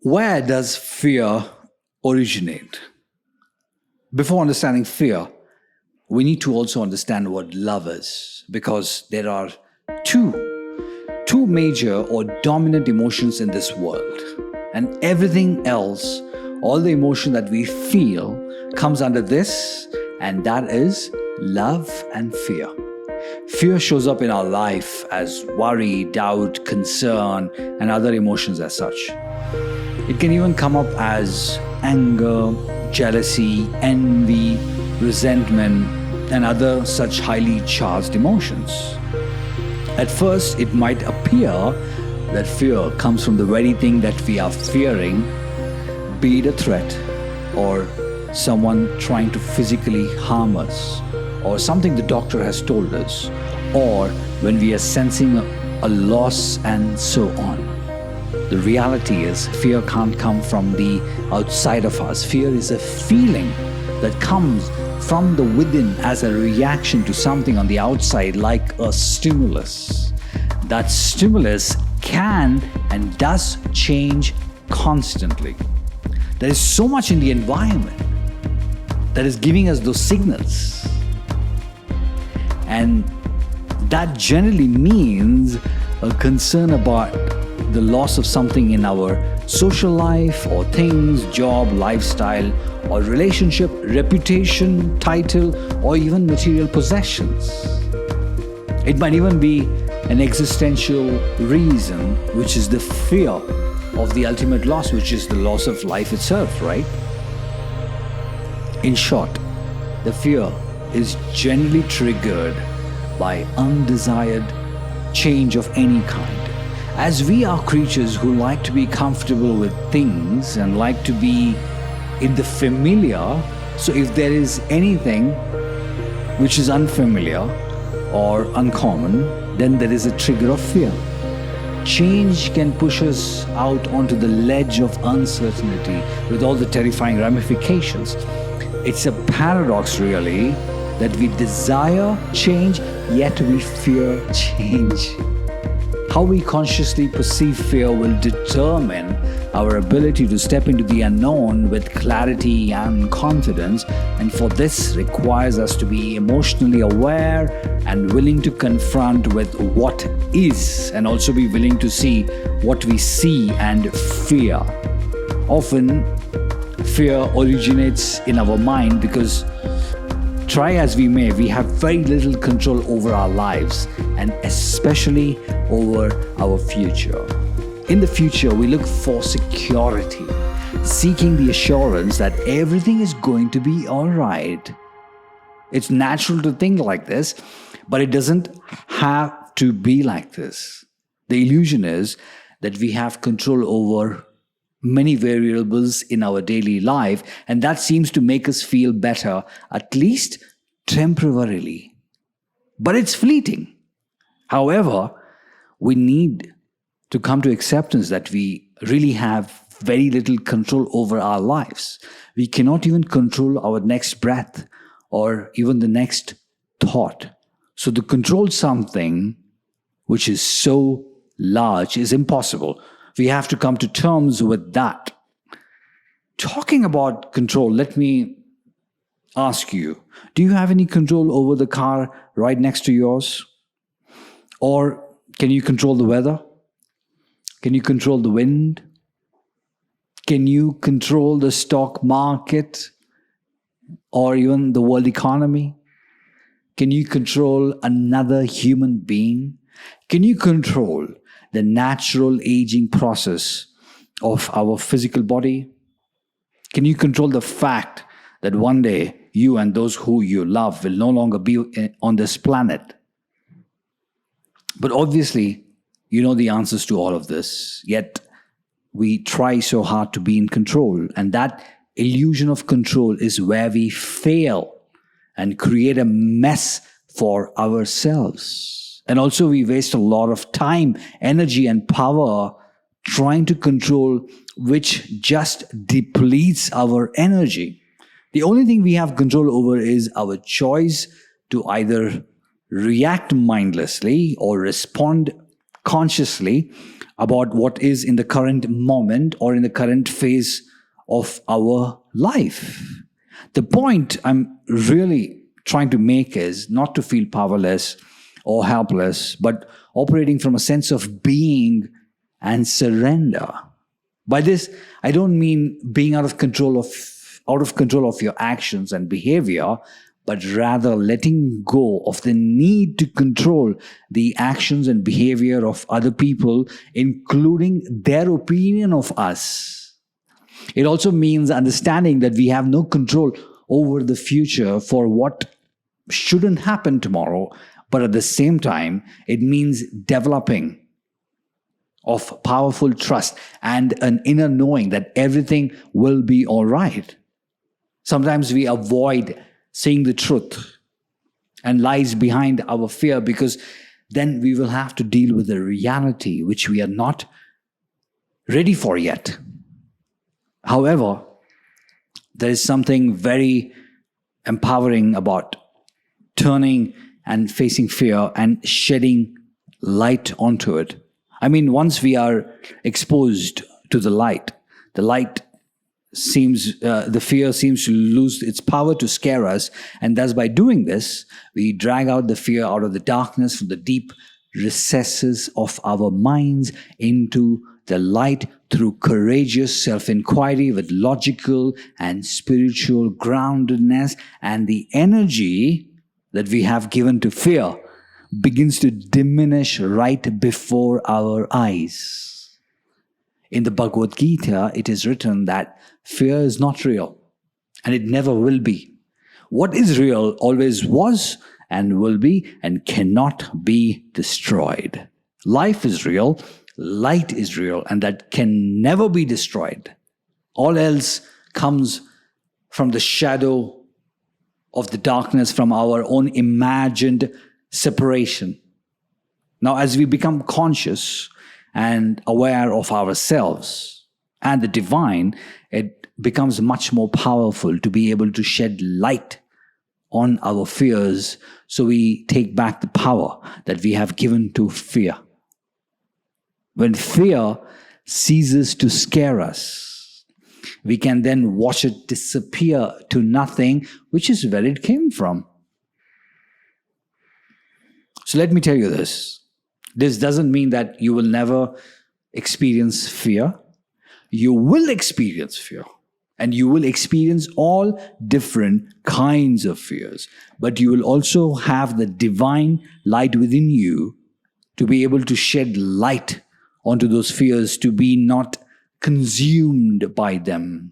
Where does fear originate? Before understanding fear, we need to also understand what love is because there are two major or dominant emotions in this world. And everything else, all the emotion that we feel, comes under this, and that is love and fear. Fear shows up in our life as worry, doubt, concern, and other emotions as such. It can even come up as anger, jealousy, envy, resentment, and other such highly charged emotions. At first, it might appear that fear comes from the very thing that we are fearing, be it a threat or someone trying to physically harm us, or something the doctor has told us, or when we are sensing a loss and so on. The reality is, fear can't come from the outside of us. Fear is a feeling that comes from the within as a reaction to something on the outside, like a stimulus. That stimulus can and does change constantly. There is so much in the environment that is giving us those signals. And that generally means a concern about the loss of something in our social life or things, job, lifestyle, or relationship, reputation, title, or even material possessions. It might even be an existential reason, which is the fear of the ultimate loss, which is the loss of life itself, right? In short, the fear is generally triggered by undesired change of any kind. As we are creatures who like to be comfortable with things and like to be in the familiar, so if there is anything which is unfamiliar or uncommon, then there is a trigger of fear. Change can push us out onto the ledge of uncertainty with all the terrifying ramifications. It's a paradox, really, that we desire change, yet we fear change. How we consciously perceive fear will determine our ability to step into the unknown with clarity and confidence, and for this requires us to be emotionally aware and willing to confront with what is, and also be willing to see what we see and fear. Often, fear originates in our mind because, try as we may, we have very little control over our lives and especially over our future. In the future, we look for security, seeking the assurance that everything is going to be all right. It's natural to think like this, but it doesn't have to be like this. The illusion is that we have control over many variables in our daily life, and that seems to make us feel better, at least temporarily. But it's fleeting. However, we need to come to acceptance that we really have very little control over our lives. We cannot even control our next breath or even the next thought. So to control something which is so large is impossible. We have to come to terms with that. Talking about control, let me ask you, do you have any control over the car right next to yours? Or can you control the weather? Can you control the wind? Can you control the stock market or even the world economy? Can you control another human being? Can you control the natural aging process of our physical body? Can you control the fact that one day you and those who you love will no longer be on this planet? But obviously, you know the answers to all of this, yet we try so hard to be in control, and that illusion of control is where we fail and create a mess for ourselves. And also we waste a lot of time, energy, and power trying to control, which just depletes our energy. The only thing we have control over is our choice to either react mindlessly or respond consciously about what is in the current moment or in the current phase of our life. The point I'm really trying to make is not to feel powerless or helpless, but operating from a sense of being and surrender. By this, I don't mean being out of control of your actions and behavior, but rather letting go of the need to control the actions and behavior of other people, including their opinion of us. It also means understanding that we have no control over the future for what shouldn't happen tomorrow, but at the same time, it means developing of powerful trust and an inner knowing that everything will be all right. Sometimes we avoid seeing the truth and lies behind our fear because then we will have to deal with the reality which we are not ready for yet. However, there is something very empowering about turning and facing fear and shedding light onto it. I mean, once we are exposed to the light seems, the fear seems to lose its power to scare us. And thus, by doing this, we drag out the fear out of the darkness from the deep recesses of our minds into the light through courageous self-inquiry with logical and spiritual groundedness, and the energy that we have given to fear begins to diminish right before our eyes. In the Bhagavad Gita, it is written that fear is not real, and it never will be. What is real always was and will be and cannot be destroyed. Life is real, light is real, and that can never be destroyed. All else comes from the shadow of the darkness, from our own imagined separation. Now, as we become conscious and aware of ourselves and the divine, it becomes much more powerful to be able to shed light on our fears, so we take back the power that we have given to fear. When fear ceases to scare us, we can then watch it disappear to nothing, which is where it came from. So let me tell you this. This doesn't mean that you will never experience fear. You will experience fear. And you will experience all different kinds of fears. But you will also have the divine light within you to be able to shed light onto those fears, to be not consumed by them.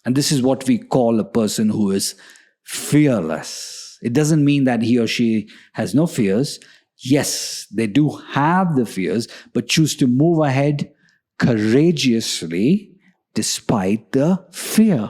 And this is what we call a person who is fearless. It doesn't mean that he or she has no fears. Yes, they do have the fears, but choose to move ahead courageously despite the fear.